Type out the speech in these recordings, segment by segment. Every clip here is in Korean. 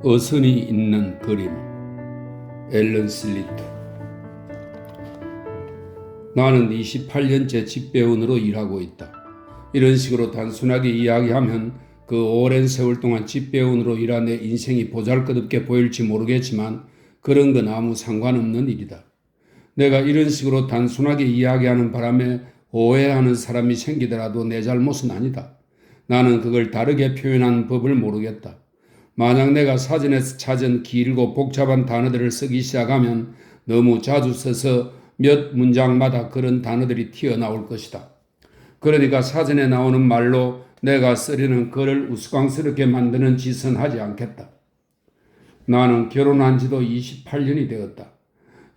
어선이 있는 그림. 앨런 슬리트. 나는 28년째 집배원으로 일하고 있다. 이런 식으로 단순하게 이야기하면 그 오랜 세월 동안 집배원으로 일한 내 인생이 보잘것없게 보일지 모르겠지만 그런 건 아무 상관없는 일이다. 내가 이런 식으로 단순하게 이야기하는 바람에 오해하는 사람이 생기더라도 내 잘못은 아니다. 나는 그걸 다르게 표현하는 법을 모르겠다. 만약 내가 사전에서 찾은 길고 복잡한 단어들을 쓰기 시작하면 너무 자주 써서 몇 문장마다 그런 단어들이 튀어나올 것이다. 그러니까 사전에 나오는 말로 내가 쓰려는 글을 우스꽝스럽게 만드는 짓은 하지 않겠다. 나는 결혼한 지도 28년이 되었다.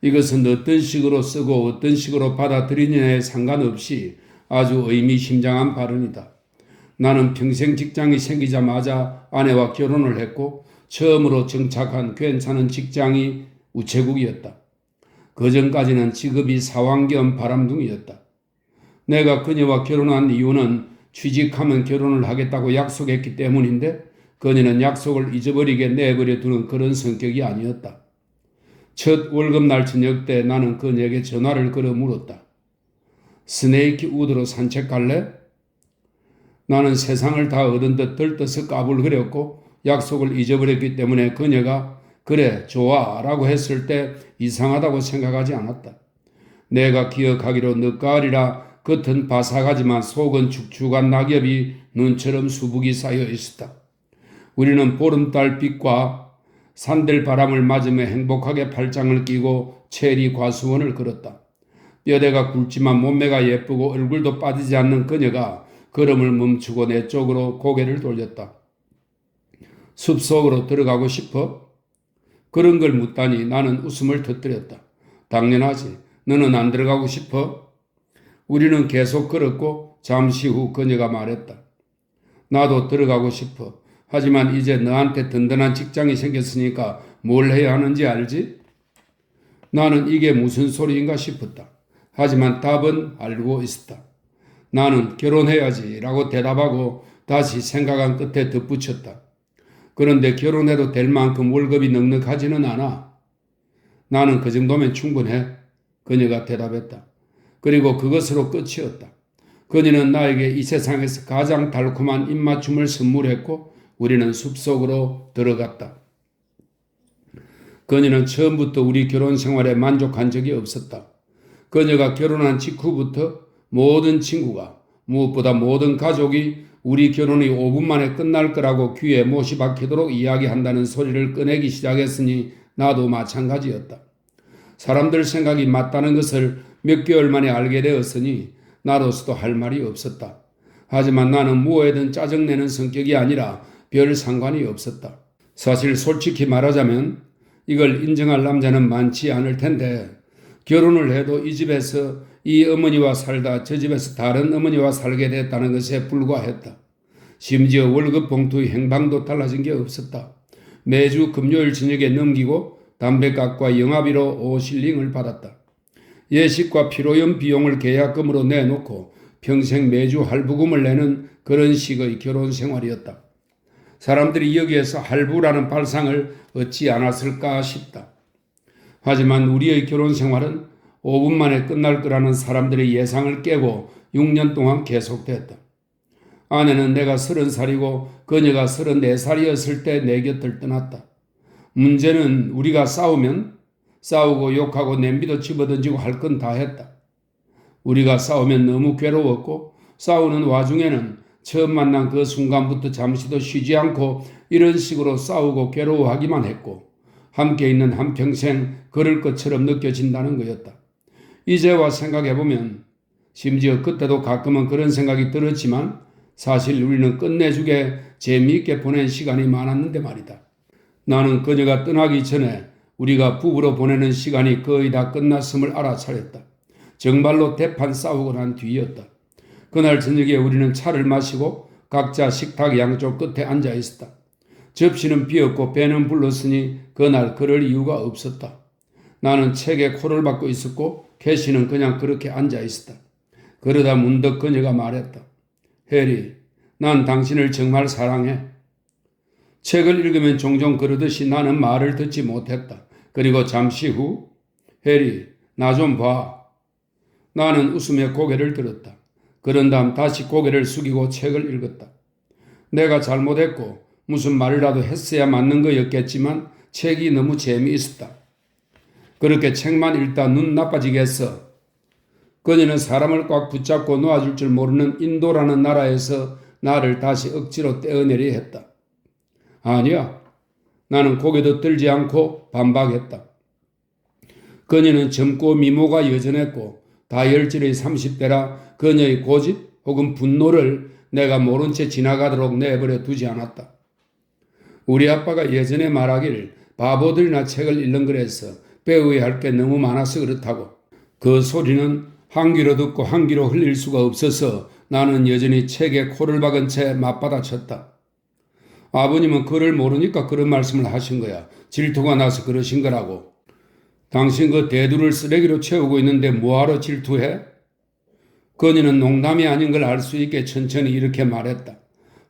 이것은 어떤 식으로 쓰고 어떤 식으로 받아들이느냐에 상관없이 아주 의미심장한 발언이다. 나는 평생 직장이 생기자마자 아내와 결혼을 했고 처음으로 정착한 괜찮은 직장이 우체국이었다. 그전까지는 직업이 사원 겸 바람둥이였다. 내가 그녀와 결혼한 이유는 취직하면 결혼을 하겠다고 약속했기 때문인데 그녀는 약속을 잊어버리게 내버려 두는 그런 성격이 아니었다. 첫 월급날 저녁 때 나는 그녀에게 전화를 걸어 물었다. 스네이키 우드로 산책 갈래? 나는 세상을 다 얻은 듯 들떠서 까불거렸고 약속을 잊어버렸기 때문에 그녀가 그래 좋아 라고 했을 때 이상하다고 생각하지 않았다. 내가 기억하기로 늦가을이라 겉은 바삭하지만 속은 축축한 낙엽이 눈처럼 수북이 쌓여 있었다. 우리는 보름달 빛과 산들 바람을 맞으며 행복하게 팔짱을 끼고 체리 과수원을 걸었다. 뼈대가 굵지만 몸매가 예쁘고 얼굴도 빠지지 않는 그녀가 걸음을 멈추고 내 쪽으로 고개를 돌렸다. 숲속으로 들어가고 싶어? 그런 걸 묻다니 나는 웃음을 터뜨렸다. 당연하지. 너는 안 들어가고 싶어? 우리는 계속 걸었고 잠시 후 그녀가 말했다. 나도 들어가고 싶어. 하지만 이제 너한테 든든한 직장이 생겼으니까 뭘 해야 하는지 알지? 나는 이게 무슨 소리인가 싶었다. 하지만 답은 알고 있었다. 나는 결혼해야지 라고 대답하고 다시 생각한 끝에 덧붙였다. 그런데 결혼해도 될 만큼 월급이 넉넉하지는 않아. 나는 그 정도면 충분해. 그녀가 대답했다. 그리고 그것으로 끝이었다. 그녀는 나에게 이 세상에서 가장 달콤한 입맞춤을 선물했고 우리는 숲속으로 들어갔다. 그녀는 처음부터 우리 결혼 생활에 만족한 적이 없었다. 그녀가 결혼한 직후부터 모든 친구가 무엇보다 모든 가족이 우리 결혼이 5분 만에 끝날 거라고 귀에 못이 박히도록 이야기한다는 소리를 꺼내기 시작했으니 나도 마찬가지였다. 사람들 생각이 맞다는 것을 몇 개월 만에 알게 되었으니 나로서도 할 말이 없었다. 하지만 나는 무엇에든 짜증내는 성격이 아니라 별 상관이 없었다. 사실 솔직히 말하자면 이걸 인정할 남자는 많지 않을 텐데 결혼을 해도 이 집에서 이 어머니와 살다 저 집에서 다른 어머니와 살게 됐다는 것에 불과했다. 심지어 월급 봉투의 행방도 달라진 게 없었다. 매주 금요일 저녁에 넘기고 담배값과 영화비로 5실링을 받았다. 예식과 피로연 비용을 계약금으로 내놓고 평생 매주 할부금을 내는 그런 식의 결혼 생활이었다. 사람들이 여기에서 할부라는 발상을 얻지 않았을까 싶다. 하지만 우리의 결혼 생활은 5분 만에 끝날 거라는 사람들의 예상을 깨고 6년 동안 계속됐다. 아내는 내가 30살이고 그녀가 34살이었을 때 내 곁을 떠났다. 문제는 우리가 싸우면 싸우고 욕하고 냄비도 집어던지고 할 건 다 했다. 우리가 싸우면 너무 괴로웠고 싸우는 와중에는 처음 만난 그 순간부터 잠시도 쉬지 않고 이런 식으로 싸우고 괴로워하기만 했고 함께 있는 한평생 그럴 것처럼 느껴진다는 거였다. 이제와 생각해보면 심지어 그때도 가끔은 그런 생각이 들었지만 사실 우리는 끝내주게 재미있게 보낸 시간이 많았는데 말이다. 나는 그녀가 떠나기 전에 우리가 부부로 보내는 시간이 거의 다 끝났음을 알아차렸다. 정말로 대판 싸우고 난 뒤였다. 그날 저녁에 우리는 차를 마시고 각자 식탁 양쪽 끝에 앉아 있었다. 접시는 비었고 배는 불렀으니 그날 그럴 이유가 없었다. 나는 책에 코를 박고 있었고 캐시는 그냥 그렇게 앉아 있었다. 그러다 문득 그녀가 말했다. 해리, 난 당신을 정말 사랑해. 책을 읽으면 종종 그러듯이 나는 말을 듣지 못했다. 그리고 잠시 후 해리, 나 좀 봐. 나는 웃으며 고개를 들었다. 그런 다음 다시 고개를 숙이고 책을 읽었다. 내가 잘못했고 무슨 말이라도 했어야 맞는 거였겠지만 책이 너무 재미있었다. 그렇게 책만 읽다 눈 나빠지겠어. 그녀는 사람을 꽉 붙잡고 놓아줄 줄 모르는 인도라는 나라에서 나를 다시 억지로 떼어내려 했다. 아니야. 나는 고개도 들지 않고 반박했다. 그녀는 젊고 미모가 여전했고 다혈질의 30대라 그녀의 고집 혹은 분노를 내가 모른 채 지나가도록 내버려 두지 않았다. 우리 아빠가 예전에 말하길 바보들이나 책을 읽는 거래서 배워야 할 게 너무 많아서 그렇다고. 그 소리는 한 귀로 듣고 한 귀로 흘릴 수가 없어서 나는 여전히 책에 코를 박은 채 맞받아쳤다. 아버님은 그를 모르니까 그런 말씀을 하신 거야. 질투가 나서 그러신 거라고. 당신 그 대두를 쓰레기로 채우고 있는데 뭐하러 질투해? 그녀는 농담이 아닌 걸 알 수 있게 천천히 이렇게 말했다.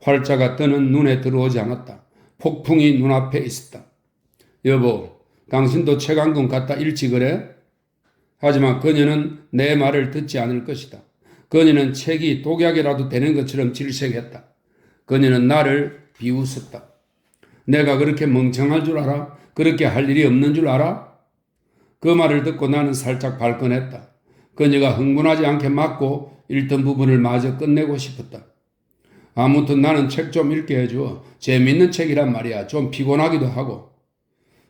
활자가 뜨는 눈에 들어오지 않았다. 폭풍이 눈앞에 있었다. 여보, 당신도 책 한 권 갖다 읽지 그래? 하지만 그녀는 내 말을 듣지 않을 것이다. 그녀는 책이 독약이라도 되는 것처럼 질색했다. 그녀는 나를 비웃었다. 내가 그렇게 멍청할 줄 알아? 그렇게 할 일이 없는 줄 알아? 그 말을 듣고 나는 살짝 발끈했다. 그녀가 흥분하지 않게 막고 읽던 부분을 마저 끝내고 싶었다. 아무튼 나는 책 좀 읽게 해줘. 재밌는 책이란 말이야. 좀 피곤하기도 하고.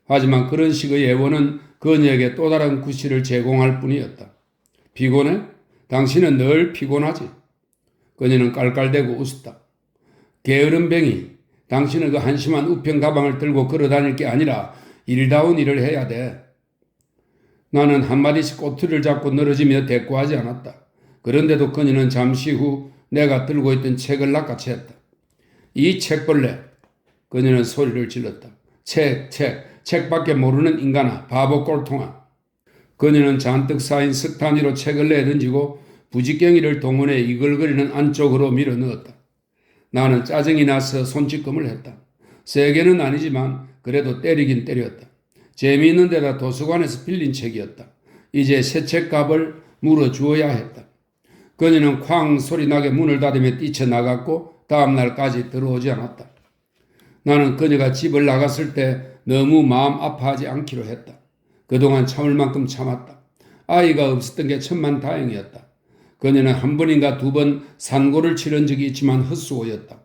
하지만 그런 식의 예원은 그녀에게 또 다른 구실을 제공할 뿐이었다. 피곤해? 당신은 늘 피곤하지. 그녀는 깔깔대고 웃었다. 게으름뱅이, 당신은 그 한심한 우편 가방을 들고 걸어다닐 게 아니라 일다운 일을 해야 돼. 나는 한마디씩 꼬투리를 잡고 늘어지며 대꾸하지 않았다. 그런데도 그녀는 잠시 후 내가 들고 있던 책을 낚아챘다. 이 책벌레! 그녀는 소리를 질렀다. 책밖에 모르는 인간아, 바보 꼴통아. 그녀는 잔뜩 쌓인 석탄 위로 책을 내던지고 부지깽이를 동원해 이글거리는 안쪽으로 밀어 넣었다. 나는 짜증이 나서 손짓검을 했다. 세게는 아니지만 그래도 때리긴 때렸다. 재미있는 데다 도서관에서 빌린 책이었다. 이제 새 책값을 물어주어야 했다. 그녀는 쾅 소리 나게 문을 닫으며 뛰쳐나갔고 다음 날까지 들어오지 않았다. 나는 그녀가 집을 나갔을 때 너무 마음 아파하지 않기로 했다. 그동안 참을 만큼 참았다. 아이가 없었던 게 천만다행이었다. 그녀는 한 번인가 두 번 산고를 치른 적이 있지만 헛수고였다.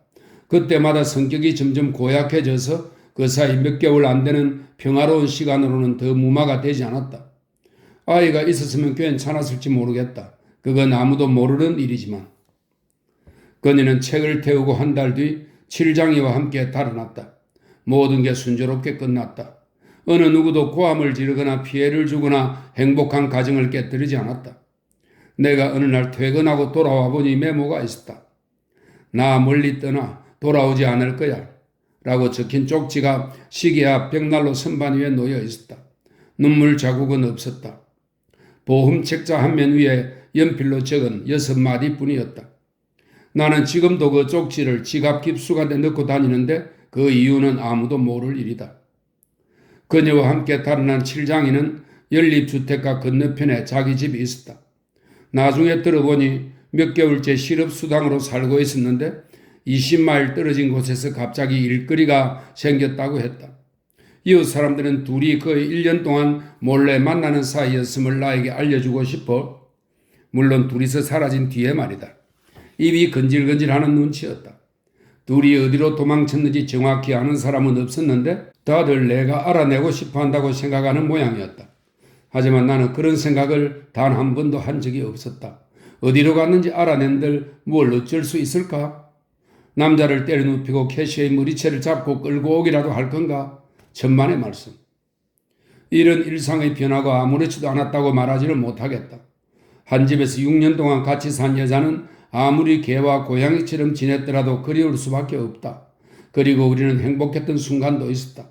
그때마다 성격이 점점 고약해져서 그 사이 몇 개월 안 되는 평화로운 시간으로는 더 무마가 되지 않았다. 아이가 있었으면 괜찮았을지 모르겠다. 그건 아무도 모르는 일이지만. 그녀는 책을 태우고 한 달 뒤 칠장이와 함께 달아났다. 모든 게 순조롭게 끝났다. 어느 누구도 고함을 지르거나 피해를 주거나 행복한 가정을 깨뜨리지 않았다. 내가 어느 날 퇴근하고 돌아와 보니 메모가 있었다. 나 멀리 떠나 돌아오지 않을 거야. 라고 적힌 쪽지가 시계 앞 벽난로 선반 위에 놓여 있었다. 눈물 자국은 없었다. 보험 책자 한 면 위에 연필로 적은 6마디 뿐이었다. 나는 지금도 그 쪽지를 지갑 깊숙한데 넣고 다니는데 그 이유는 아무도 모를 일이다. 그녀와 함께 달아난 칠장이는 연립주택가 건너편에 자기 집이 있었다. 나중에 들어보니 몇 개월째 실업수당으로 살고 있었는데 20마일 떨어진 곳에서 갑자기 일거리가 생겼다고 했다. 이웃 사람들은 둘이 거의 1년 동안 몰래 만나는 사이였음을 나에게 알려주고 싶어. 물론 둘이서 사라진 뒤에 말이다. 입이 건질건질하는 눈치였다. 둘이 어디로 도망쳤는지 정확히 아는 사람은 없었는데 다들 내가 알아내고 싶어 한다고 생각하는 모양이었다. 하지만 나는 그런 생각을 단 한 번도 한 적이 없었다. 어디로 갔는지 알아낸들 뭘 어쩔 수 있을까? 남자를 때려눕히고 캐시의 머리채를 잡고 끌고 오기라도 할 건가? 천만의 말씀. 이런 일상의 변화가 아무렇지도 않았다고 말하지는 못하겠다. 한 집에서 6년 동안 같이 산 여자는 아무리 개와 고양이처럼 지냈더라도 그리울 수밖에 없다. 그리고 우리는 행복했던 순간도 있었다.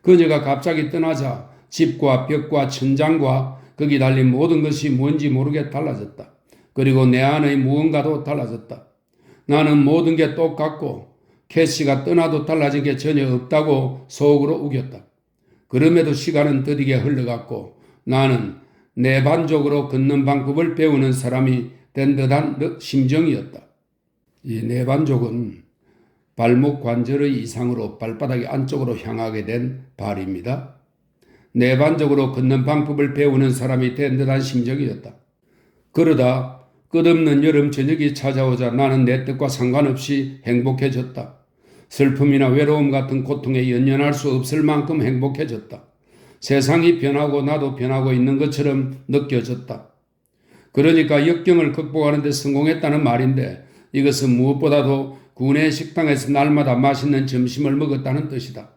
그녀가 갑자기 떠나자 집과 벽과 천장과 거기 달린 모든 것이 뭔지 모르게 달라졌다. 그리고 내 안의 무언가도 달라졌다. 나는 모든 게 똑같고 캐시가 떠나도 달라진 게 전혀 없다고 속으로 우겼다. 그럼에도 시간은 더디게 흘러갔고 나는 내반적으로 걷는 방법을 배우는 사람이 된 듯한 심정이었다. 이 내반족은 발목 관절의 이상으로 발바닥이 안쪽으로 향하게 된 발입니다. 내반적으로 걷는 방법을 배우는 사람이 된 듯한 심정이었다. 그러다 끝없는 여름 저녁이 찾아오자 나는 내 뜻과 상관없이 행복해졌다. 슬픔이나 외로움 같은 고통에 연연할 수 없을 만큼 행복해졌다. 세상이 변하고 나도 변하고 있는 것처럼 느껴졌다. 그러니까 역경을 극복하는 데 성공했다는 말인데 이것은 무엇보다도 구내 식당에서 날마다 맛있는 점심을 먹었다는 뜻이다.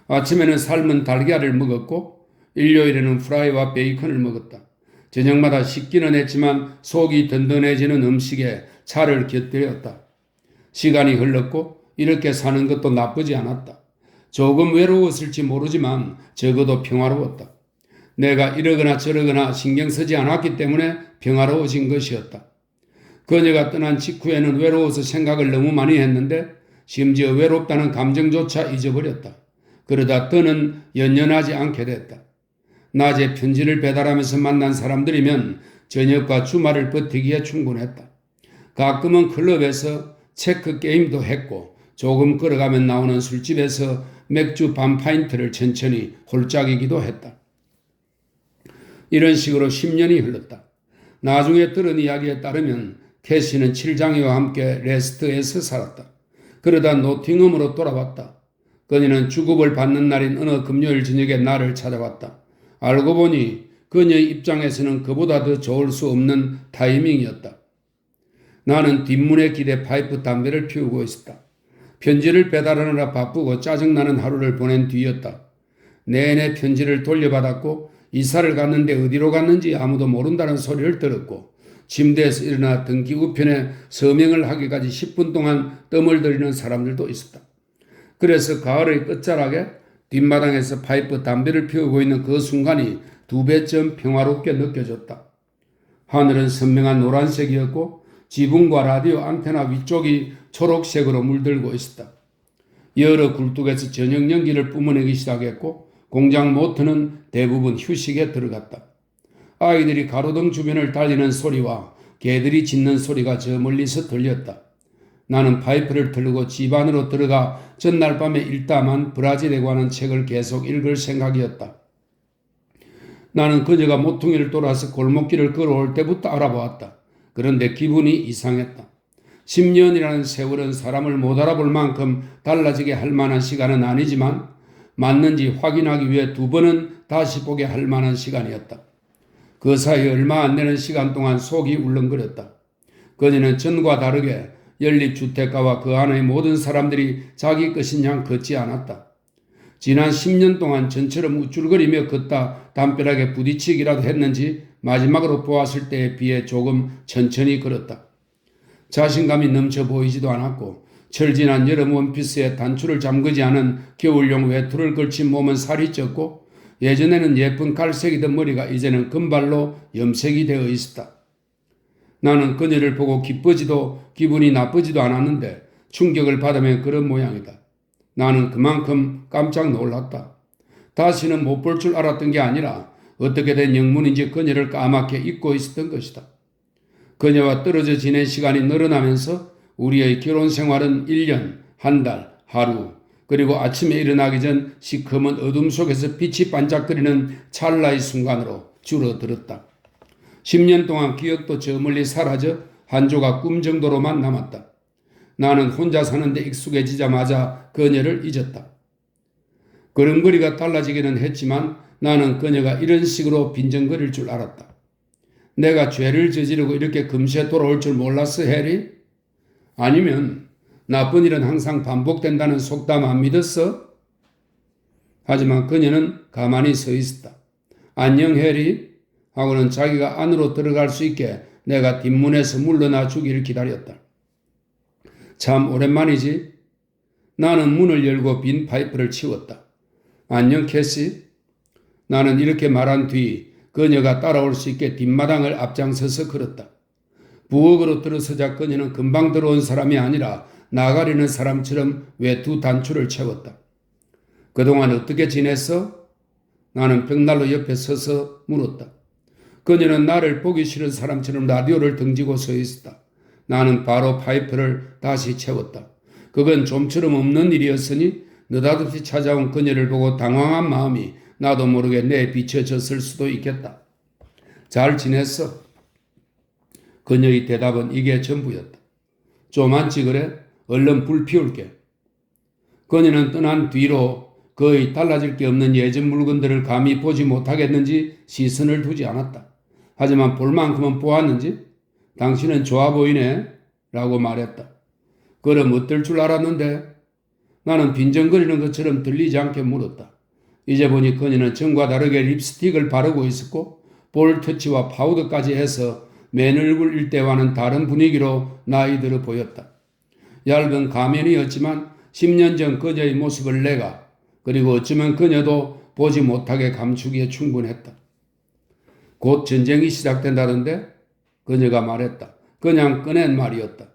아침에는 삶은 달걀을 먹었고 일요일에는 프라이와 베이컨을 먹었다. 저녁마다 식기는 했지만 속이 든든해지는 음식에 차를 곁들였다. 시간이 흘렀고 이렇게 사는 것도 나쁘지 않았다. 조금 외로웠을지 모르지만 적어도 평화로웠다. 내가 이러거나 저러거나 신경 쓰지 않았기 때문에 평화로워진 것이었다. 그녀가 떠난 직후에는 외로워서 생각을 너무 많이 했는데 심지어 외롭다는 감정조차 잊어버렸다. 그러다 더는 연연하지 않게 됐다. 낮에 편지를 배달하면서 만난 사람들이면 저녁과 주말을 버티기에 충분했다. 가끔은 클럽에서 체크 게임도 했고 조금 걸어가면 나오는 술집에서 맥주 반 파인트를 천천히 홀짝이기도 했다. 이런 식으로 10년이 흘렀다. 나중에 들은 이야기에 따르면 캐시는 칠장이와 함께 레스트에서 살았다. 그러다 노팅엄으로 돌아왔다. 그녀는 주급을 받는 날인 어느 금요일 저녁에 나를 찾아왔다. 알고 보니 그녀의 입장에서는 그보다 더 좋을 수 없는 타이밍이었다. 나는 뒷문에 기대 파이프 담배를 피우고 있었다. 편지를 배달하느라 바쁘고 짜증나는 하루를 보낸 뒤였다. 내내 편지를 돌려받았고 이사를 갔는데 어디로 갔는지 아무도 모른다는 소리를 들었고 침대에서 일어나 등기 우편에 서명을 하기까지 10분 동안 뜸을 들이는 사람들도 있었다. 그래서 가을의 끝자락에 뒷마당에서 파이프 담배를 피우고 있는 그 순간이 2배쯤 평화롭게 느껴졌다. 하늘은 선명한 노란색이었고 지붕과 라디오 안테나 위쪽이 초록색으로 물들고 있었다. 여러 굴뚝에서 저녁 연기를 뿜어내기 시작했고 공장 모터는 대부분 휴식에 들어갔다. 아이들이 가로등 주변을 달리는 소리와 개들이 짖는 소리가 저 멀리서 들렸다. 나는 파이프를 틀고 집 안으로 들어가 전날 밤에 읽다만 브라질에 관한 책을 계속 읽을 생각이었다. 나는 그녀가 모퉁이를 돌아서 골목길을 걸어올 때부터 알아보았다. 그런데 기분이 이상했다. 10년이라는 세월은 사람을 못 알아볼 만큼 달라지게 할 만한 시간은 아니지만 맞는지 확인하기 위해 2번은 다시 보게 할 만한 시간이었다. 그 사이 얼마 안 되는 시간 동안 속이 울렁거렸다. 그녀는 전과 다르게 연립주택가와 그 안의 모든 사람들이 자기 것인 양 걷지 않았다. 지난 10년 동안 전처럼 우쭐거리며 걷다 담벼락에 부딪히기라도 했는지 마지막으로 보았을 때에 비해 조금 천천히 걸었다. 자신감이 넘쳐 보이지도 않았고 철진한 여름 원피스에 단추를 잠그지 않은 겨울용 외투를 걸친 몸은 살이 쪘고 예전에는 예쁜 갈색이던 머리가 이제는 금발로 염색이 되어 있었다. 나는 그녀를 보고 기쁘지도 기분이 나쁘지도 않았는데 충격을 받으며 그런 모양이다. 나는 그만큼 깜짝 놀랐다. 다시는 못 볼 줄 알았던 게 아니라 어떻게 된 영문인지 그녀를 까맣게 잊고 있었던 것이다. 그녀와 떨어져 지낸 시간이 늘어나면서 우리의 결혼 생활은 1년, 한 달, 하루, 그리고 아침에 일어나기 전 시커먼 어둠 속에서 빛이 반짝거리는 찰나의 순간으로 줄어들었다. 10년 동안 기억도 저 멀리 사라져 한 조각 꿈 정도로만 남았다. 나는 혼자 사는데 익숙해지자마자 그녀를 잊었다. 걸음걸이가 달라지기는 했지만 나는 그녀가 이런 식으로 빈정거릴 줄 알았다. 내가 죄를 저지르고 이렇게 금세 돌아올 줄 몰랐어, 해리? 아니면 나쁜 일은 항상 반복된다는 속담 안 믿었어? 하지만 그녀는 가만히 서 있었다. 안녕, 해리? 하고는 자기가 안으로 들어갈 수 있게 내가 뒷문에서 물러나 주기를 기다렸다. 참 오랜만이지? 나는 문을 열고 빈 파이프를 치웠다. 안녕, 캐시? 나는 이렇게 말한 뒤 그녀가 따라올 수 있게 뒷마당을 앞장서서 걸었다. 부엌으로 들어서자 그녀는 금방 들어온 사람이 아니라 나가리는 사람처럼 외투 단추를 채웠다. 그동안 어떻게 지냈어? 나는 벽난로 옆에 서서 물었다. 그녀는 나를 보기 싫은 사람처럼 라디오를 등지고 서 있었다. 나는 바로 파이프를 다시 채웠다. 그건 좀처럼 없는 일이었으니 느닷없이 찾아온 그녀를 보고 당황한 마음이 나도 모르게 내비춰졌을 수도 있겠다. 잘 지냈어? 그녀의 대답은 이게 전부였다. 좀 앉지 그래? 얼른 불 피울게. 그녀는 떠난 뒤로 거의 달라질 게 없는 예전 물건들을 감히 보지 못하겠는지 시선을 두지 않았다. 하지만 볼 만큼은 보았는지 당신은 좋아 보이네 라고 말했다. 그럼 어떨 줄 알았는데? 나는 빈정거리는 것처럼 들리지 않게 물었다. 이제 보니 그녀는 전과 다르게 립스틱을 바르고 있었고 볼 터치와 파우더까지 해서 맨 얼굴 일대와는 다른 분위기로 나이 들어 보였다. 얇은 가면이었지만 10년 전 그녀의 모습을 내가 그리고 어쩌면 그녀도 보지 못하게 감추기에 충분했다. 곧 전쟁이 시작된다던데? 그녀가 말했다. 그냥 꺼낸 말이었다.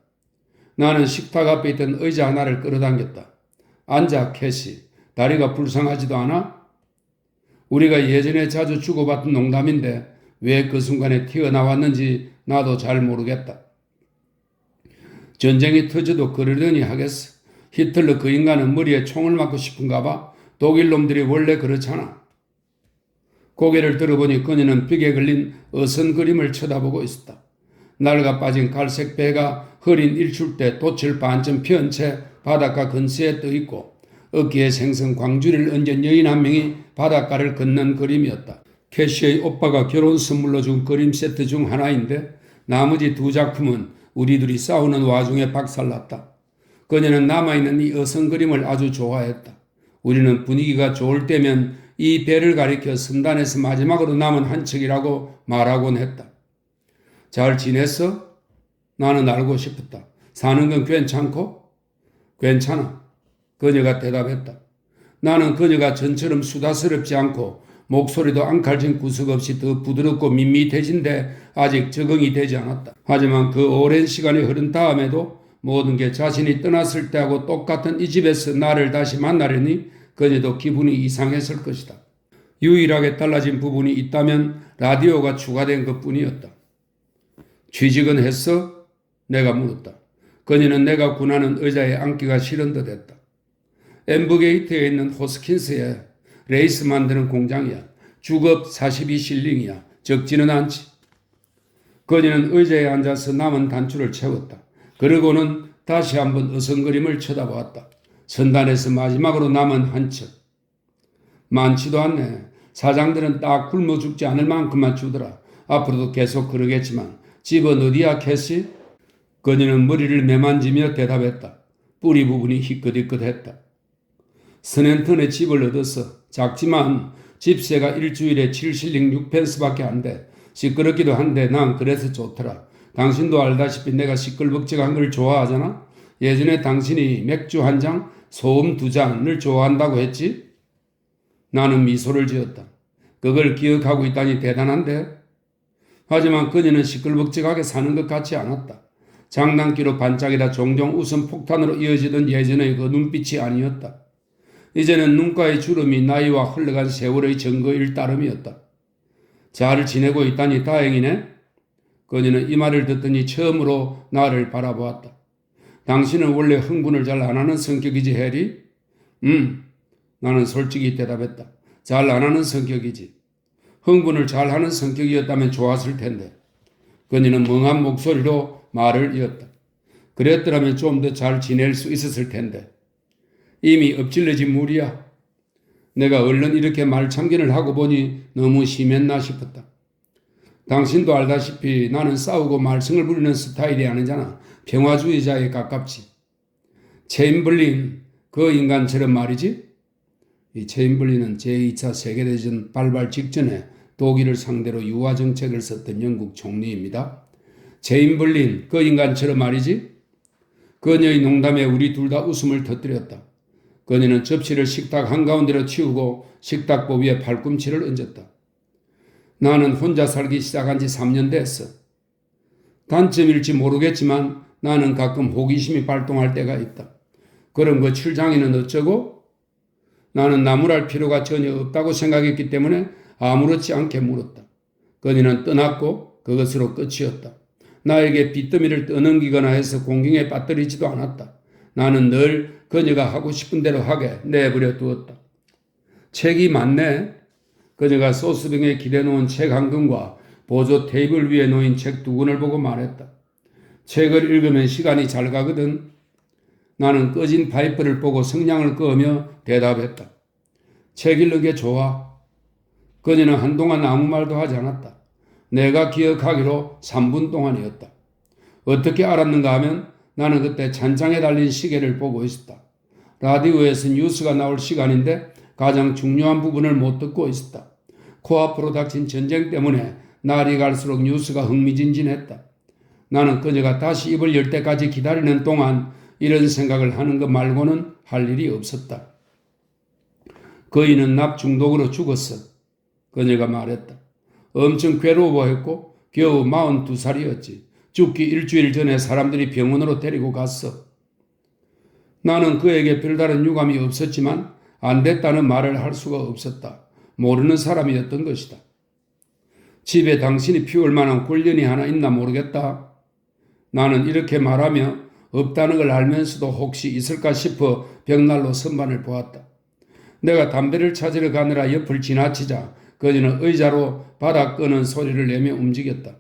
나는 식탁 앞에 있던 의자 하나를 끌어당겼다. 앉아, 캐시. 다리가 불쌍하지도 않아? 우리가 예전에 자주 주고받던 농담인데 왜 그 순간에 튀어나왔는지 나도 잘 모르겠다. 전쟁이 터져도 그러려니 하겠어. 히틀러 그 인간은 머리에 총을 맞고 싶은가 봐. 독일 놈들이 원래 그렇잖아. 고개를 들어보니 그녀는 벽에 걸린 어선 그림을 쳐다보고 있었다. 낡아 빠진 갈색 배가 흐린 일출대 돛을 반쯤 펴은 채 바닷가 근처에 떠 있고 어깨에 생선 광주리를 얹은 여인 한 명이 바닷가를 걷는 그림이었다. 캐시의 오빠가 결혼 선물로 준 그림 세트 중 하나인데 나머지 두 작품은 우리들이 싸우는 와중에 박살났다. 그녀는 남아있는 이 어선 그림을 아주 좋아했다. 우리는 분위기가 좋을 때면 이 배를 가리켜 선단에서 마지막으로 남은 한 척이라고 말하곤 했다. 잘 지냈어? 나는 알고 싶었다. 사는 건 괜찮고? 괜찮아. 그녀가 대답했다. 나는 그녀가 전처럼 수다스럽지 않고 목소리도 앙칼진 구석 없이 더 부드럽고 밋밋해진데 아직 적응이 되지 않았다. 하지만 그 오랜 시간이 흐른 다음에도 모든 게 자신이 떠났을 때하고 똑같은 이 집에서 나를 다시 만나려니 그녀도 기분이 이상했을 것이다. 유일하게 달라진 부분이 있다면 라디오가 추가된 것뿐이었다. 취직은 했어? 내가 물었다. 그녀는 내가 군하는 의자에 앉기가 싫은 듯 했다. 엠버게이트에 있는 호스킨스에 레이스 만드는 공장이야. 주급 42실링이야. 적지는 않지. 그녀는 의자에 앉아서 남은 단추를 채웠다. 그러고는 다시 한번 어성그림을 쳐다보았다. 선단에서 마지막으로 남은 한 척. 많지도 않네. 사장들은 딱 굶어 죽지 않을 만큼만 주더라. 앞으로도 계속 그러겠지만 집은 어디야, 캐시? 그녀는 머리를 매만지며 대답했다. 뿌리 부분이 희끗희끗했다. 스넨턴에 집을 얻어서 작지만 집세가 일주일에 7실링 6펜스밖에 안 돼. 시끄럽기도 한데 난 그래서 좋더라. 당신도 알다시피 내가 시끌벅적한 걸 좋아하잖아. 예전에 당신이 맥주 한 잔, 소음 2잔을 좋아한다고 했지? 나는 미소를 지었다. 그걸 기억하고 있다니 대단한데? 하지만 그녀는 시끌벅적하게 사는 것 같지 않았다. 장난기로 반짝이다 종종 웃음 폭탄으로 이어지던 예전의 그 눈빛이 아니었다. 이제는 눈가의 주름이 나이와 흘러간 세월의 증거일 따름이었다. 잘 지내고 있다니 다행이네? 그녀는 이 말을 듣더니 처음으로 나를 바라보았다. 당신은 원래 흥분을 잘 안 하는 성격이지, 해리? 나는 솔직히 대답했다. 잘 안 하는 성격이지. 흥분을 잘 하는 성격이었다면 좋았을 텐데. 그녀는 멍한 목소리로 말을 이었다. 그랬더라면 좀 더 잘 지낼 수 있었을 텐데. 이미 엎질러진 물이야. 내가 얼른 이렇게 말참견을 하고 보니 너무 심했나 싶었다. 당신도 알다시피 나는 싸우고 말썽을 부리는 스타일이 아니잖아. 평화주의자에 가깝지. 체인벌린, 그 인간처럼 말이지. 이 체인벌린은 제2차 세계대전 발발 직전에 독일을 상대로 유화정책을 썼던 영국 총리입니다. 체인벌린, 그 인간처럼 말이지. 그녀의 농담에 우리 둘 다 웃음을 터뜨렸다. 그녀는 접시를 식탁 한가운데로 치우고 식탁보 위에 팔꿈치를 얹었다. 나는 혼자 살기 시작한 지 3년 됐어. 단점일지 모르겠지만 나는 가끔 호기심이 발동할 때가 있다. 그럼 그 칠장이는 어쩌고? 나는 나무랄 필요가 전혀 없다고 생각했기 때문에 아무렇지 않게 물었다. 그녀는 떠났고 그것으로 끝이었다. 나에게 빚더미를 떠넘기거나 해서 공경에 빠뜨리지도 않았다. 나는 늘 그녀가 하고 싶은 대로 하게 내버려 두었다. 책이 많네. 그녀가 소스병에 기대놓은 책 한 권과 보조 테이블 위에 놓인 책 두 권을 보고 말했다. 책을 읽으면 시간이 잘 가거든. 나는 꺼진 파이프를 보고 성냥을 끄며 대답했다. 책 읽는 게 좋아. 그녀는 한동안 아무 말도 하지 않았다. 내가 기억하기로 3분 동안이었다. 어떻게 알았는가 하면 나는 그때 찬장에 달린 시계를 보고 있었다. 라디오에서 뉴스가 나올 시간인데 가장 중요한 부분을 못 듣고 있었다. 코앞으로 닥친 전쟁 때문에 날이 갈수록 뉴스가 흥미진진했다. 나는 그녀가 다시 입을 열 때까지 기다리는 동안 이런 생각을 하는 것 말고는 할 일이 없었다. 거인은 납 중독으로 죽었어. 그녀가 말했다. 엄청 괴로워했고 겨우 42살이었지. 죽기 일주일 전에 사람들이 병원으로 데리고 갔어. 나는 그에게 별다른 유감이 없었지만 안 됐다는 말을 할 수가 없었다. 모르는 사람이었던 것이다. 집에 당신이 피울 만한 꿀년이 하나 있나 모르겠다. 나는 이렇게 말하며 없다는 걸 알면서도 혹시 있을까 싶어 벽난로 선반을 보았다. 내가 담배를 찾으러 가느라 옆을 지나치자 그녀는 의자로 바닥 끄는 소리를 내며 움직였다.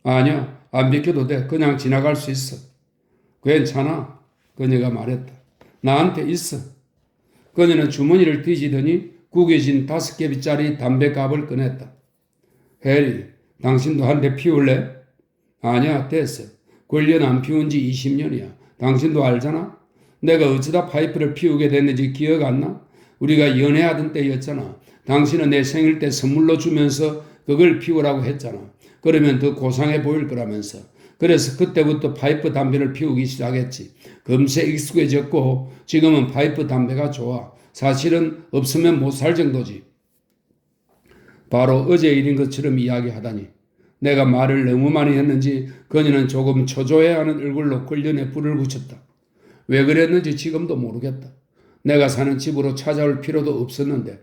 아니야, 안 비켜도 돼. 그냥 지나갈 수 있어. 괜찮아. 그녀가 말했다. 나한테 있어. 그녀는 주머니를 뒤지더니 구겨진 5개비짜리 담배갑을 꺼냈다. 해리, 당신도 한 대 피울래? 아니야, 됐어. 권련 안 피운 지 20년이야. 당신도 알잖아? 내가 어쩌다 파이프를 피우게 됐는지 기억 안 나? 우리가 연애하던 때였잖아. 당신은 내 생일 때 선물로 주면서 그걸 피우라고 했잖아. 그러면 더 고상해 보일 거라면서. 그래서 그때부터 파이프 담배를 피우기 시작했지. 금세 익숙해졌고 지금은 파이프 담배가 좋아. 사실은 없으면 못 살 정도지. 바로 어제 일인 것처럼 이야기하다니. 내가 말을 너무 많이 했는지 그녀는 조금 초조해하는 얼굴로 끓련에 불을 붙였다. 왜 그랬는지 지금도 모르겠다. 내가 사는 집으로 찾아올 필요도 없었는데.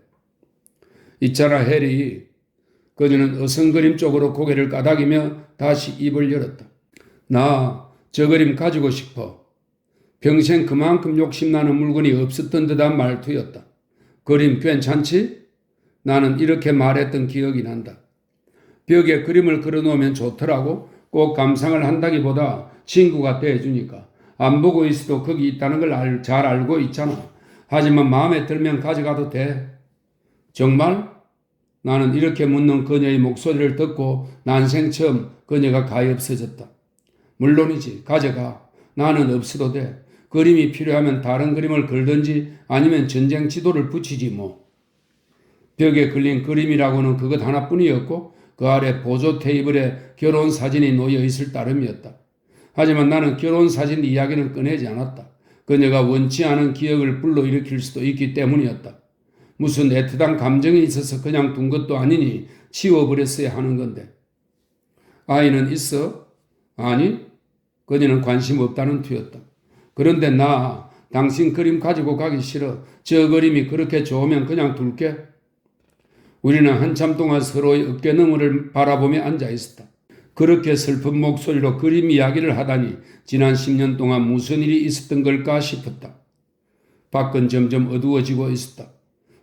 있잖아, 해리. 그녀는 어성그림 쪽으로 고개를 까닥이며 다시 입을 열었다. 나 저 그림 가지고 싶어. 평생 그만큼 욕심나는 물건이 없었던 듯한 말투였다. 그림 괜찮지? 나는 이렇게 말했던 기억이 난다. 벽에 그림을 그려놓으면 좋더라고. 꼭 감상을 한다기보다 친구가 돼주니까. 안 보고 있어도 거기 있다는 걸 잘 알고 있잖아. 하지만 마음에 들면 가져가도 돼. 정말? 나는 이렇게 묻는 그녀의 목소리를 듣고 난생 처음 그녀가 가엾어졌다. 물론이지. 가져가. 나는 없어도 돼. 그림이 필요하면 다른 그림을 걸든지 아니면 전쟁 지도를 붙이지 뭐. 벽에 걸린 그림이라고는 그것 하나뿐이었고 그 아래 보조 테이블에 결혼 사진이 놓여 있을 따름이었다. 하지만 나는 결혼 사진 이야기는 꺼내지 않았다. 그녀가 원치 않은 기억을 불러일으킬 수도 있기 때문이었다. 무슨 애틋한 감정이 있어서 그냥 둔 것도 아니니 치워버렸어야 하는 건데. 아이는 있어? 아니? 그녀는 관심 없다는 투였다. 그런데 나 당신 그림 가지고 가기 싫어. 저 그림이 그렇게 좋으면 그냥 둘게. 우리는 한참 동안 서로의 어깨너머를 바라보며 앉아 있었다. 그렇게 슬픈 목소리로 그림 이야기를 하다니 지난 10년 동안 무슨 일이 있었던 걸까 싶었다. 밖은 점점 어두워지고 있었다.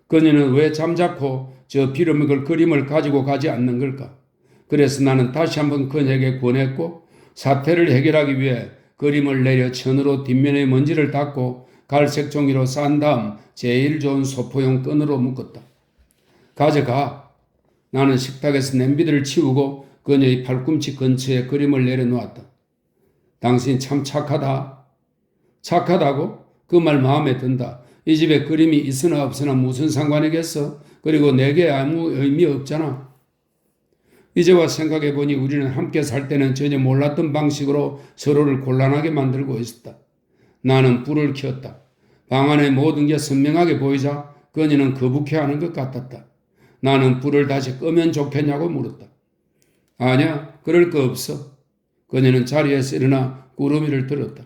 그녀는 왜 잠자코 저 빌어먹을 그림을 가지고 가지 않는 걸까? 그래서 나는 다시 한번 그녀에게 권했고 사태를 해결하기 위해 그림을 내려 천으로 뒷면의 먼지를 닦고 갈색 종이로 싼 다음 제일 좋은 소포용 끈으로 묶었다. 가져가. 나는 식탁에서 냄비들을 치우고 그녀의 팔꿈치 근처에 그림을 내려놓았다. 당신 참 착하다. 착하다고? 그 말 마음에 든다. 이 집에 그림이 있으나 없으나 무슨 상관이겠어? 그리고 내게 아무 의미 없잖아. 이제와 생각해보니 우리는 함께 살 때는 전혀 몰랐던 방식으로 서로를 곤란하게 만들고 있었다. 나는 불을 켰다. 방 안의 모든 게 선명하게 보이자 그녀는 거북해하는 것 같았다. 나는 불을 다시 끄면 좋겠냐고 물었다. 아니야, 그럴 거 없어. 그녀는 자리에서 일어나 꾸러미를 들었다.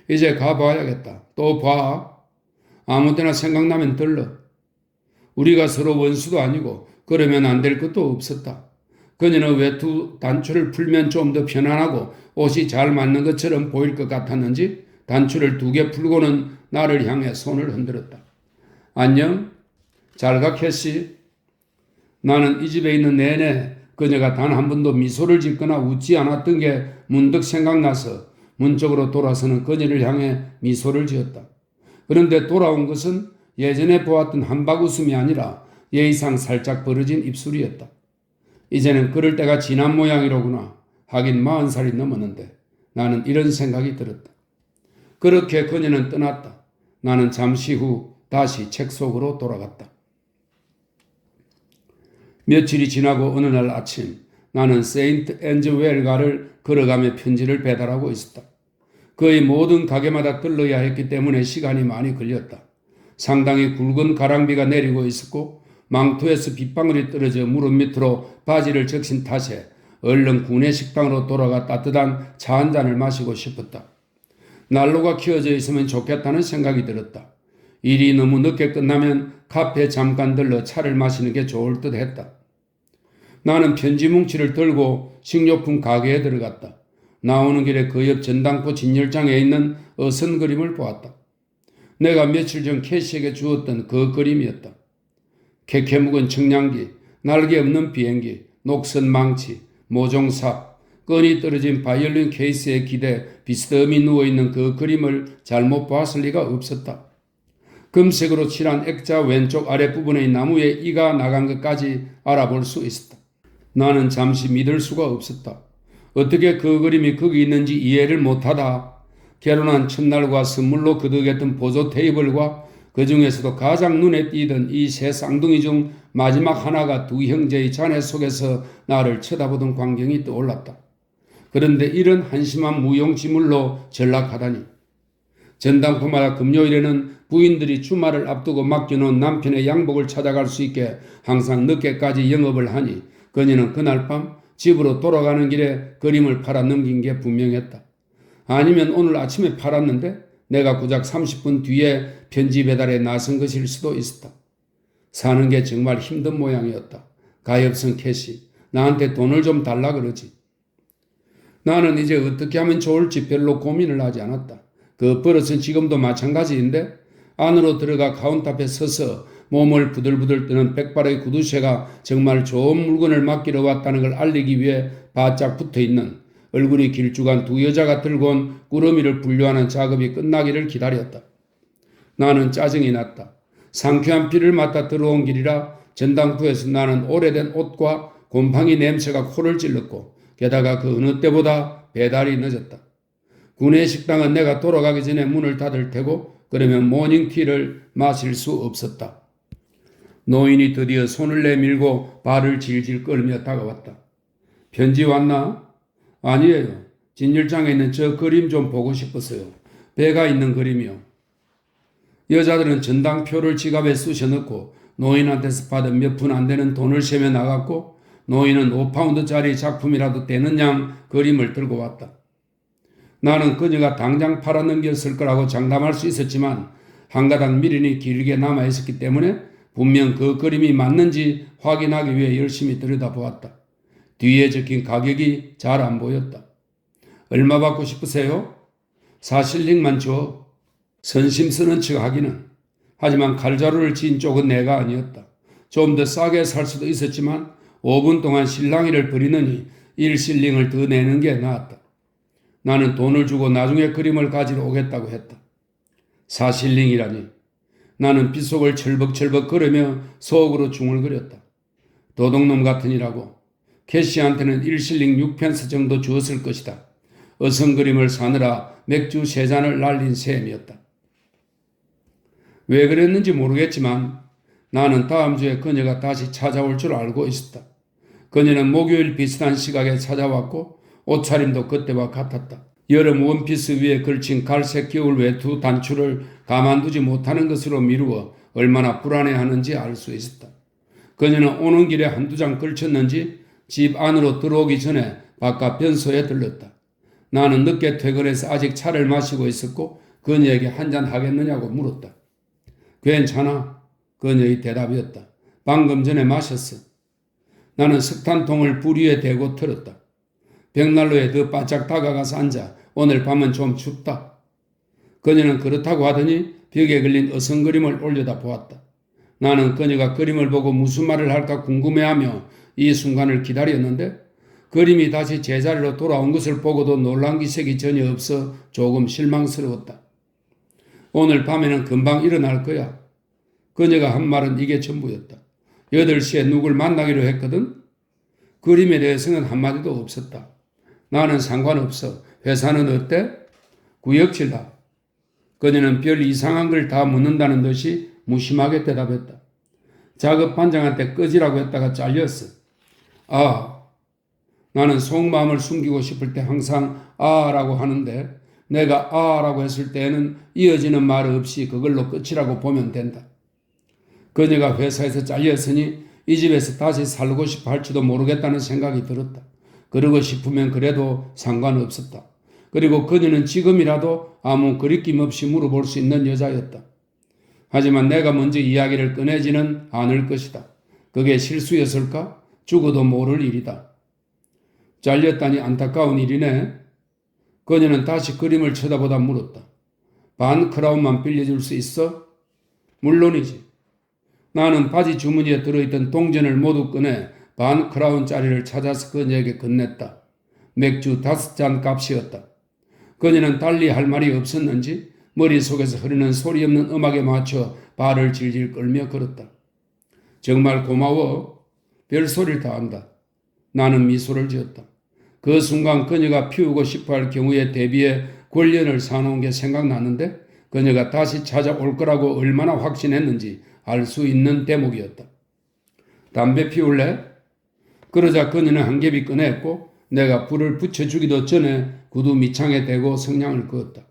이제 가봐야겠다. 또 봐. 아무 때나 생각나면 들러. 우리가 서로 원수도 아니고 그러면 안 될 것도 없었다. 그녀는 외투 단추를 풀면 좀 더 편안하고 옷이 잘 맞는 것처럼 보일 것 같았는지 단추를 2개 풀고는 나를 향해 손을 흔들었다. 안녕? 잘가 캐시? 나는 이 집에 있는 내내 그녀가 단 한 번도 미소를 짓거나 웃지 않았던 게 문득 생각나서 문 쪽으로 돌아서는 그녀를 향해 미소를 지었다. 그런데 돌아온 것은 예전에 보았던 한박 웃음이 아니라 예의상 살짝 벌어진 입술이었다. 이제는 그럴 때가 지난 모양이로구나. 하긴 40살이 넘었는데 나는 이런 생각이 들었다. 그렇게 그녀는 떠났다. 나는 잠시 후 다시 책 속으로 돌아갔다. 며칠이 지나고 어느 날 아침 나는 세인트 앤즈웰가를 걸어가며 편지를 배달하고 있었다. 거의 모든 가게마다 들러야 했기 때문에 시간이 많이 걸렸다. 상당히 굵은 가랑비가 내리고 있었고 망토에서 빗방울이 떨어져 무릎 밑으로 바지를 적신 탓에 얼른 구내 식당으로 돌아가 따뜻한 차 한 잔을 마시고 싶었다. 난로가 켜져 있으면 좋겠다는 생각이 들었다. 일이 너무 늦게 끝나면 카페에 잠깐 들러 차를 마시는 게 좋을 듯 했다. 나는 편지 뭉치를 들고 식료품 가게에 들어갔다. 나오는 길에 그 옆 전당포 진열장에 있는 어선 그림을 보았다. 내가 며칠 전 캐시에게 주었던 그 그림이었다. 캐캐 묵은 청량기, 날개 없는 비행기, 녹슨 망치, 모종삽, 끈이 떨어진 바이올린 케이스에 기대 비스듬히 누워있는 그 그림을 잘못 봤을 리가 없었다. 금색으로 칠한 액자 왼쪽 아랫부분의 나무에 이가 나간 것까지 알아볼 수 있었다. 나는 잠시 믿을 수가 없었다. 어떻게 그 그림이 거기 있는지 이해를 못하다 결혼한 첫날과 선물로 거두겠던 보조 테이블과 그 중에서도 가장 눈에 띄던 이 세 쌍둥이 중 마지막 하나가 두 형제의 자네 속에서 나를 쳐다보던 광경이 떠올랐다. 그런데 이런 한심한 무용지물로 전락하다니. 전당포마다 금요일에는 부인들이 주말을 앞두고 맡겨놓은 남편의 양복을 찾아갈 수 있게 항상 늦게까지 영업을 하니 그녀는 그날 밤 집으로 돌아가는 길에 그림을 팔아 넘긴 게 분명했다. 아니면 오늘 아침에 팔았는데 내가 고작 30분 뒤에 편지 배달에 나선 것일 수도 있었다. 사는 게 정말 힘든 모양이었다. 가엾은 캐시, 나한테 돈을 좀 달라 그러지. 나는 이제 어떻게 하면 좋을지 별로 고민을 하지 않았다. 그 버릇은 지금도 마찬가지인데 안으로 들어가 카운터 앞에 서서 몸을 부들부들 뜨는 백발의 구두쇠가 정말 좋은 물건을 맡기러 왔다는 걸 알리기 위해 바짝 붙어있는 얼굴이 길쭉한 두 여자가 들고 온 꾸러미를 분류하는 작업이 끝나기를 기다렸다. 나는 짜증이 났다. 상쾌한 피를 맡아 들어온 길이라 전당포에서 나는 오래된 옷과 곰팡이 냄새가 코를 찔렀고 게다가 그 어느 때보다 배달이 늦었다. 구내 식당은 내가 돌아가기 전에 문을 닫을 테고 그러면 모닝티를 마실 수 없었다. 노인이 드디어 손을 내밀고 발을 질질 끌며 다가왔다. 편지 왔나? 아니에요. 진열장에 있는 저 그림 좀 보고 싶었어요. 배가 있는 그림이요. 여자들은 전당표를 지갑에 쑤셔 넣고 노인한테서 받은 몇 푼 안 되는 돈을 세며 나갔고 노인은 5파운드짜리 작품이라도 되는 양 그림을 들고 왔다. 나는 그녀가 당장 팔아넘겼을 거라고 장담할 수 있었지만 한 가닥 미련이 길게 남아있었기 때문에 분명 그 그림이 맞는지 확인하기 위해 열심히 들여다보았다. 뒤에 적힌 가격이 잘 안 보였다. 얼마 받고 싶으세요? 4실링만 줘. 선심 쓰는 척 하기는. 하지만 칼자루를 쥔 쪽은 내가 아니었다. 좀 더 싸게 살 수도 있었지만 5분 동안 실랑이를 벌이느니 1실링을 더 내는 게 나았다. 나는 돈을 주고 나중에 그림을 가지러 오겠다고 했다. 4실링이라니. 나는 빗속을 철벅철벅 걸으며 속으로 중얼거렸다. 도둑놈 같으니라고. 캐시한테는 1실링 6펜스 정도 주었을 것이다. 어선 그림을 사느라 맥주 3잔을 날린 셈이었다. 왜 그랬는지 모르겠지만 나는 다음 주에 그녀가 다시 찾아올 줄 알고 있었다. 그녀는 목요일 비슷한 시각에 찾아왔고 옷차림도 그때와 같았다. 여름 원피스 위에 걸친 갈색 겨울 외투 단추를 가만두지 못하는 것으로 미루어 얼마나 불안해하는지 알 수 있었다. 그녀는 오는 길에 한두 장 걸쳤는지 집 안으로 들어오기 전에 바깥 변소에 들렀다. 나는 늦게 퇴근해서 아직 차를 마시고 있었고 그녀에게 한잔 하겠느냐고 물었다. 괜찮아. 그녀의 대답이었다. 방금 전에 마셨어. 나는 석탄통을 불 위에 대고 틀었다. 벽난로에 더 바짝 다가가서 앉아 오늘 밤은 좀 춥다. 그녀는 그렇다고 하더니 벽에 걸린 어성그림을 올려다 보았다. 나는 그녀가 그림을 보고 무슨 말을 할까 궁금해하며 이 순간을 기다렸는데 그림이 다시 제자리로 돌아온 것을 보고도 놀란 기색이 전혀 없어 조금 실망스러웠다. 오늘 밤에는 금방 일어날 거야. 그녀가 한 말은 이게 전부였다. 8시에 누굴 만나기로 했거든? 그림에 대해서는 한마디도 없었다. 나는 상관없어. 회사는 어때? 구역질다. 그녀는 별 이상한 걸 다 묻는다는 듯이 무심하게 대답했다. 작업 반장한테 꺼지라고 했다가 잘렸어. 아, 나는 속마음을 숨기고 싶을 때 항상 아라고 하는데 내가 아라고 했을 때에는 이어지는 말 없이 그걸로 끝이라고 보면 된다. 그녀가 회사에서 잘렸으니 이 집에서 다시 살고 싶어 할지도 모르겠다는 생각이 들었다. 그러고 싶으면 그래도 상관없었다. 그리고 그녀는 지금이라도 아무 거리낌 없이 물어볼 수 있는 여자였다. 하지만 내가 먼저 이야기를 꺼내지는 않을 것이다. 그게 실수였을까? 죽어도 모를 일이다. 잘렸다니 안타까운 일이네. 그녀는 다시 그림을 쳐다보다 물었다. 반 크라운만 빌려줄 수 있어? 물론이지. 나는 바지 주머니에 들어있던 동전을 모두 꺼내 반 크라운짜리를 찾아서 그녀에게 건넸다. 맥주 5잔 값이었다. 그녀는 달리 할 말이 없었는지 머릿속에서 흐르는 소리 없는 음악에 맞춰 발을 질질 끌며 걸었다. 정말 고마워. 별소리를 다 한다. 나는 미소를 지었다. 그 순간 그녀가 피우고 싶어할 경우에 대비해 권련을 사놓은 게 생각났는데 그녀가 다시 찾아올 거라고 얼마나 확신했는지 알 수 있는 대목이었다. 담배 피울래? 그러자 그녀는 한 갭이 꺼냈고 내가 불을 붙여주기도 전에 구두 밑창에 대고 성냥을 그었다.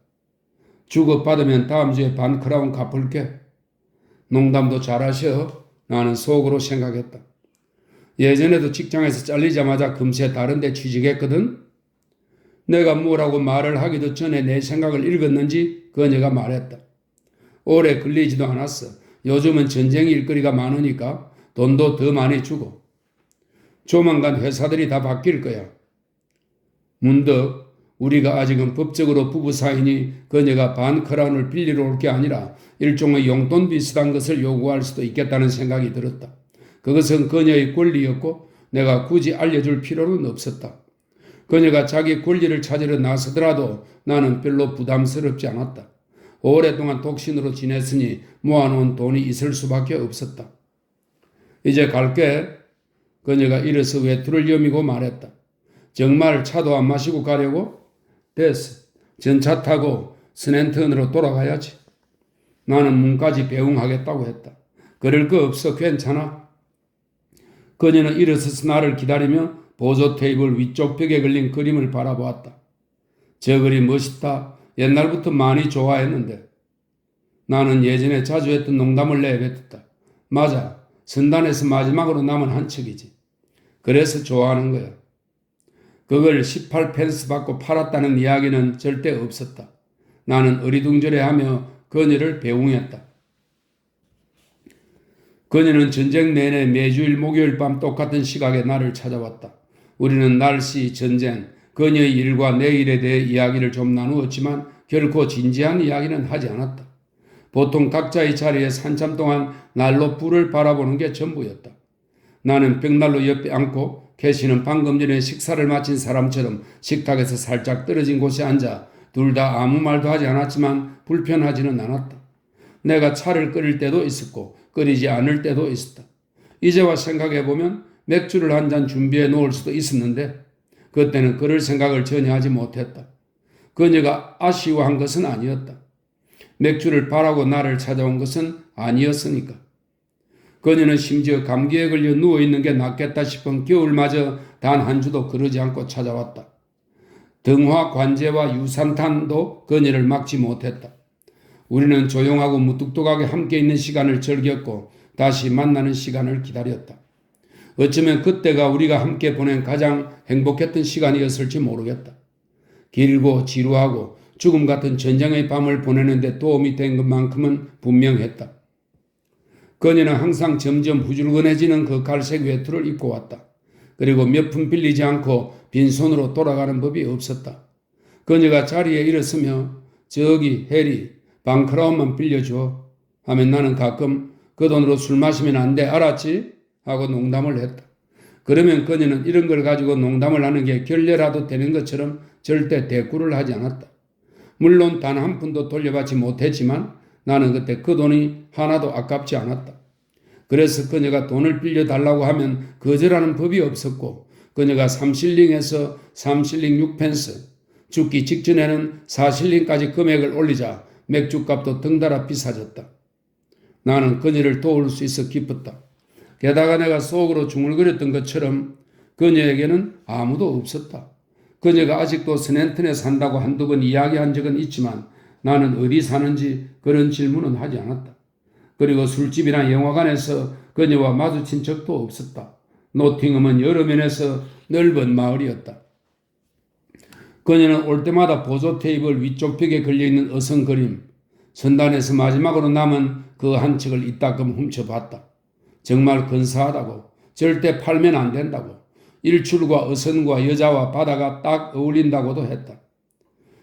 주고받으면 다음 주에 반 크라운 갚을게. 농담도 잘하셔. 나는 속으로 생각했다. 예전에도 직장에서 잘리자마자 금세 다른 데 취직했거든. 내가 뭐라고 말을 하기도 전에 내 생각을 읽었는지 그녀가 말했다. 오래 걸리지도 않았어. 요즘은 전쟁 일거리가 많으니까 돈도 더 많이 주고. 조만간 회사들이 다 바뀔 거야. 문득 우리가 아직은 법적으로 부부 사이니 그녀가 반 크라운을 빌리러 올 게 아니라 일종의 용돈 비슷한 것을 요구할 수도 있겠다는 생각이 들었다. 그것은 그녀의 권리였고 내가 굳이 알려줄 필요는 없었다. 그녀가 자기 권리를 찾으러 나서더라도 나는 별로 부담스럽지 않았다. 오랫동안 독신으로 지냈으니 모아놓은 돈이 있을 수밖에 없었다. 이제 갈게. 그녀가 일어서 외투를 여미고 말했다. 정말 차도 안 마시고 가려고? 됐어. 전차 타고 스낸턴으로 돌아가야지. 나는 문까지 배웅하겠다고 했다. 그럴 거 없어. 괜찮아. 그녀는 일어서서 나를 기다리며 보조 테이블 위쪽 벽에 걸린 그림을 바라보았다. 저 그림 멋있다. 옛날부터 많이 좋아했는데. 나는 예전에 자주 했던 농담을 내뱉었다. 맞아. 선단에서 마지막으로 남은 한 척이지. 그래서 좋아하는 거야. 그걸 18펜스 받고 팔았다는 이야기는 절대 없었다. 나는 어리둥절해하며 그녀를 배웅했다. 그녀는 전쟁 내내 매주일 목요일 밤 똑같은 시각에 나를 찾아왔다. 우리는 날씨, 전쟁, 그녀의 일과 내 일에 대해 이야기를 좀 나누었지만 결코 진지한 이야기는 하지 않았다. 보통 각자의 자리에 한참 동안 난로 불을 바라보는 게 전부였다. 나는 벽난로 옆에 앉고 캐시는 방금 전에 식사를 마친 사람처럼 식탁에서 살짝 떨어진 곳에 앉아 둘 다 아무 말도 하지 않았지만 불편하지는 않았다. 내가 차를 끓일 때도 있었고 끓이지 않을 때도 있었다. 이제와 생각해보면 맥주를 한 잔 준비해 놓을 수도 있었는데 그때는 그럴 생각을 전혀 하지 못했다. 그녀가 아쉬워한 것은 아니었다. 맥주를 바라고 나를 찾아온 것은 아니었으니까. 그녀는 심지어 감기에 걸려 누워있는 게 낫겠다 싶은 겨울마저 단 한 주도 그러지 않고 찾아왔다. 등화 관제와 유산탄도 그녀를 막지 못했다. 우리는 조용하고 무뚝뚝하게 함께 있는 시간을 즐겼고 다시 만나는 시간을 기다렸다. 어쩌면 그때가 우리가 함께 보낸 가장 행복했던 시간이었을지 모르겠다. 길고 지루하고 죽음 같은 전쟁의 밤을 보내는데 도움이 된 것만큼은 분명했다. 그녀는 항상 점점 후줄근해지는 그 갈색 외투를 입고 왔다. 그리고 몇 푼 빌리지 않고 빈손으로 돌아가는 법이 없었다. 그녀가 자리에 일었으며 저기 해리 방크라운만 빌려줘 하면 나는 가끔 그 돈으로 술 마시면 안 돼 알았지? 하고 농담을 했다. 그러면 그녀는 이런 걸 가지고 농담을 하는 게 결례라도 되는 것처럼 절대 대꾸를 하지 않았다. 물론 단 한 푼도 돌려받지 못했지만 나는 그때 그 돈이 하나도 아깝지 않았다. 그래서 그녀가 돈을 빌려달라고 하면 거절하는 법이 없었고 그녀가 3실링에서 3실링 6펜스 죽기 직전에는 4실링까지 금액을 올리자 맥주값도 덩달아 비싸졌다. 나는 그녀를 도울 수 있어 기뻤다. 게다가 내가 속으로 중얼거렸던 것처럼 그녀에게는 아무도 없었다. 그녀가 아직도 스낸튼에 산다고 한두 번 이야기한 적은 있지만 나는 어디 사는지 그런 질문은 하지 않았다. 그리고 술집이나 영화관에서 그녀와 마주친 적도 없었다. 노팅엄은 여러 면에서 넓은 마을이었다. 그녀는 올 때마다 보조 테이블 위쪽 벽에 걸려있는 어성 그림, 선단에서 마지막으로 남은 그 한 척을 이따금 훔쳐봤다. 정말 근사하다고, 절대 팔면 안 된다고, 일출과 어선과 여자와 바다가 딱 어울린다고도 했다.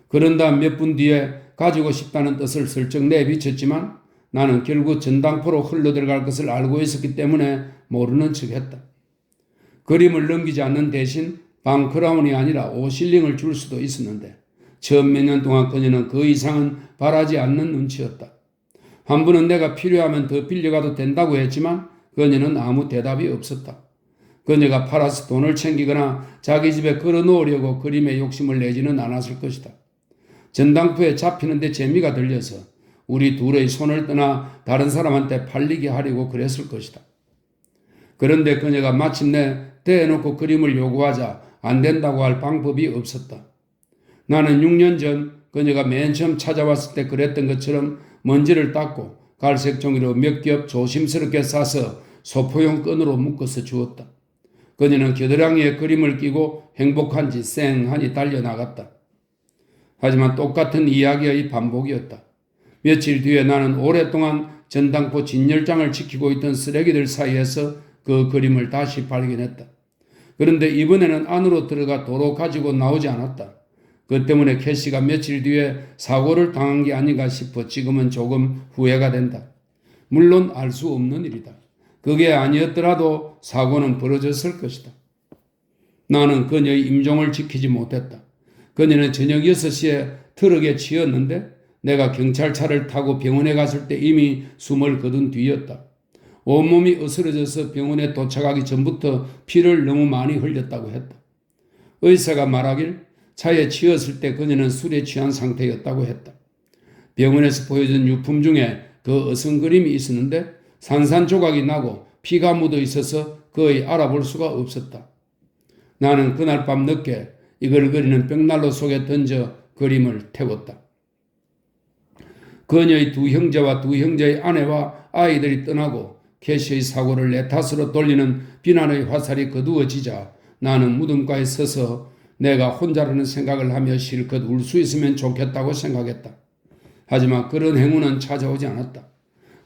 그런 다음 몇 분 뒤에 가지고 싶다는 뜻을 슬쩍 내비쳤지만 나는 결국 전당포로 흘러들어갈 것을 알고 있었기 때문에 모르는 척했다. 그림을 넘기지 않는 대신 방크라운이 아니라 5실링을 줄 수도 있었는데 처음 몇 년 동안 그녀는 그 이상은 바라지 않는 눈치였다. 한 번은 내가 필요하면 더 빌려가도 된다고 했지만 그녀는 아무 대답이 없었다. 그녀가 팔아서 돈을 챙기거나 자기 집에 걸어놓으려고 그림에 욕심을 내지는 않았을 것이다. 전당포에 잡히는 데 재미가 들려서 우리 둘의 손을 떠나 다른 사람한테 팔리게 하려고 그랬을 것이다. 그런데 그녀가 마침내 대놓고 그림을 요구하자 안 된다고 할 방법이 없었다. 나는 6년 전 그녀가 맨 처음 찾아왔을 때 그랬던 것처럼 먼지를 닦고 갈색 종이로 몇 겹 조심스럽게 싸서 소포용 끈으로 묶어서 주었다. 그녀는 겨드랑이에 그림을 끼고 행복한지 쌩하니 달려나갔다. 하지만 똑같은 이야기의 반복이었다. 며칠 뒤에 나는 오랫동안 전당포 진열장을 지키고 있던 쓰레기들 사이에서 그 그림을 다시 발견했다. 그런데 이번에는 안으로 들어가 도로 가지고 나오지 않았다. 그 때문에 캐시가 며칠 뒤에 사고를 당한 게 아닌가 싶어 지금은 조금 후회가 된다. 물론 알 수 없는 일이다. 그게 아니었더라도 사고는 벌어졌을 것이다. 나는 그녀의 임종을 지키지 못했다. 그녀는 저녁 6시에 트럭에 치였는데 내가 경찰차를 타고 병원에 갔을 때 이미 숨을 거둔 뒤였다. 온몸이 으스러져서 병원에 도착하기 전부터 피를 너무 많이 흘렸다고 했다. 의사가 말하길 차에 치였을 때 그녀는 술에 취한 상태였다고 했다. 병원에서 보여준 유품 중에 그 어성그림이 있었는데 산산조각이 나고 피가 묻어 있어서 거의 알아볼 수가 없었다. 나는 그날 밤 늦게 이걸 그리는 벽난로 속에 던져 그림을 태웠다. 그녀의 두 형제와 두 형제의 아내와 아이들이 떠나고 캐시의 사고를 내 탓으로 돌리는 비난의 화살이 거두어지자 나는 무덤가에 서서 내가 혼자라는 생각을 하며 실컷 울 수 있으면 좋겠다고 생각했다. 하지만 그런 행운은 찾아오지 않았다.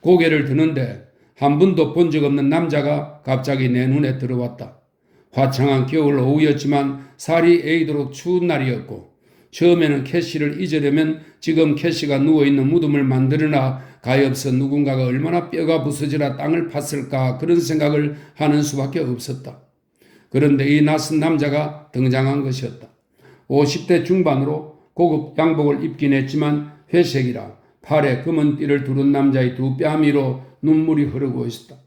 고개를 드는데 한 번도 본 적 없는 남자가 갑자기 내 눈에 들어왔다. 화창한 겨울 오후였지만 살이 에이도록 추운 날이었고 처음에는 캐시를 잊으려면 지금 캐시가 누워있는 무덤을 만들어나 가엾어 누군가가 얼마나 뼈가 부서지라 땅을 팠을까 그런 생각을 하는 수밖에 없었다. 그런데 이 낯선 남자가 등장한 것이었다. 50대 중반으로 고급 양복을 입긴 했지만 회색이라 팔에 검은 띠를 두른 남자의 두 뺨위로 눈물이 흐르고 있었다.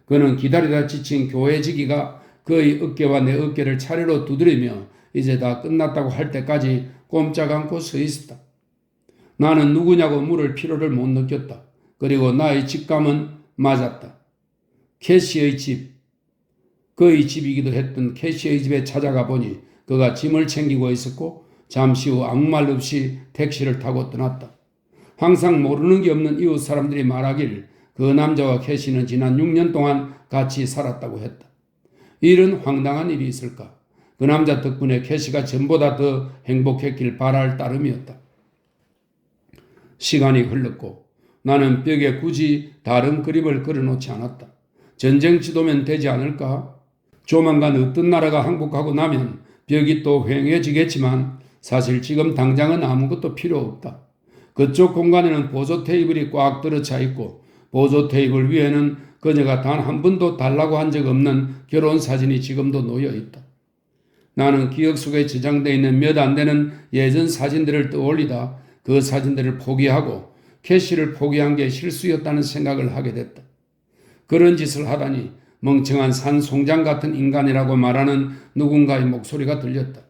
그는 기다리다 지친 교회지기가 그의 어깨와 내 어깨를 차례로 두드리며 이제 다 끝났다고 할 때까지 꼼짝 않고 서 있었다. 나는 누구냐고 물을 필요를 못 느꼈다. 그리고 나의 직감은 맞았다. 캐시의 집, 그의 집이기도 했던 캐시의 집에 찾아가 보니 그가 짐을 챙기고 있었고 잠시 후 아무 말 없이 택시를 타고 떠났다. 항상 모르는 게 없는 이웃 사람들이 말하길 그 남자와 캐시는 지난 6년 동안 같이 살았다고 했다. 이런 황당한 일이 있을까? 그 남자 덕분에 캐시가 전보다 더 행복했길 바랄 따름이었다. 시간이 흘렀고 나는 벽에 굳이 다른 그림을 그려놓지 않았다. 전쟁 지도면 되지 않을까? 조만간 어떤 나라가 항복하고 나면 벽이 또 휑해지겠지만 사실 지금 당장은 아무것도 필요 없다. 그쪽 공간에는 보조 테이블이 꽉 들어차 있고 보조 테이블 위에는 그녀가 단 한 번도 달라고 한 적 없는 결혼 사진이 지금도 놓여 있다. 나는 기억 속에 저장되어 있는 몇 안 되는 예전 사진들을 떠올리다 그 사진들을 포기하고 캐시를 포기한 게 실수였다는 생각을 하게 됐다. 그런 짓을 하다니 멍청한 산송장 같은 인간이라고 말하는 누군가의 목소리가 들렸다.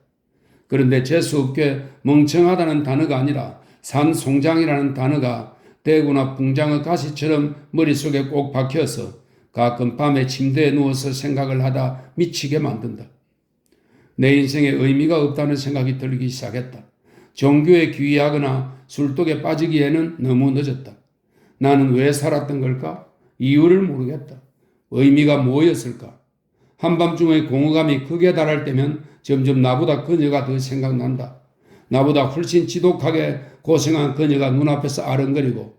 그런데 재수없게 멍청하다는 단어가 아니라 산송장이라는 단어가 대구나 붕장어 가시처럼 머릿속에 꼭 박혀서 가끔 밤에 침대에 누워서 생각을 하다 미치게 만든다. 내 인생에 의미가 없다는 생각이 들기 시작했다. 종교에 귀의하거나 술독에 빠지기에는 너무 늦었다. 나는 왜 살았던 걸까? 이유를 모르겠다. 의미가 뭐였을까? 한밤중의 공허감이 극에 달할 때면 점점 나보다 그녀가 더 생각난다. 나보다 훨씬 지독하게 고생한 그녀가 눈앞에서 아른거리고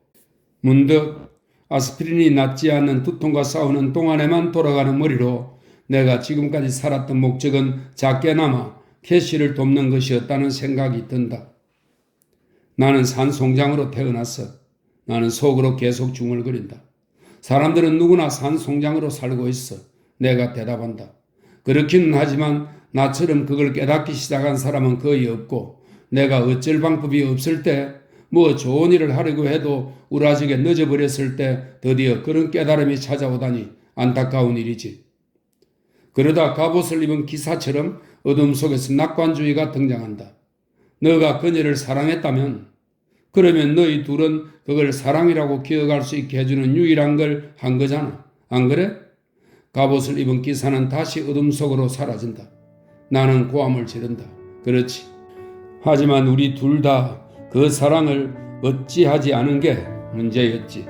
문득 아스피린이 낫지 않는 두통과 싸우는 동안에만 돌아가는 머리로 내가 지금까지 살았던 목적은 작게나마 캐시를 돕는 것이었다는 생각이 든다. 나는 산송장으로 태어났어. 나는 속으로 계속 중얼거린다. 사람들은 누구나 산송장으로 살고 있어. 내가 대답한다. 그렇기는 하지만 나처럼 그걸 깨닫기 시작한 사람은 거의 없고 내가 어쩔 방법이 없을 때 뭐 좋은 일을 하려고 해도 우라지게 늦어버렸을 때 드디어 그런 깨달음이 찾아오다니 안타까운 일이지. 그러다 갑옷을 입은 기사처럼 어둠 속에서 낙관주의가 등장한다. 너가 그녀를 사랑했다면 그러면 너희 둘은 그걸 사랑이라고 기억할 수 있게 해주는 유일한 걸 한 거잖아. 안 그래? 갑옷을 입은 기사는 다시 어둠 속으로 사라진다. 나는 고함을 지른다. 그렇지. 하지만 우리 둘 다 그 사랑을 어찌하지 않은 게 문제였지.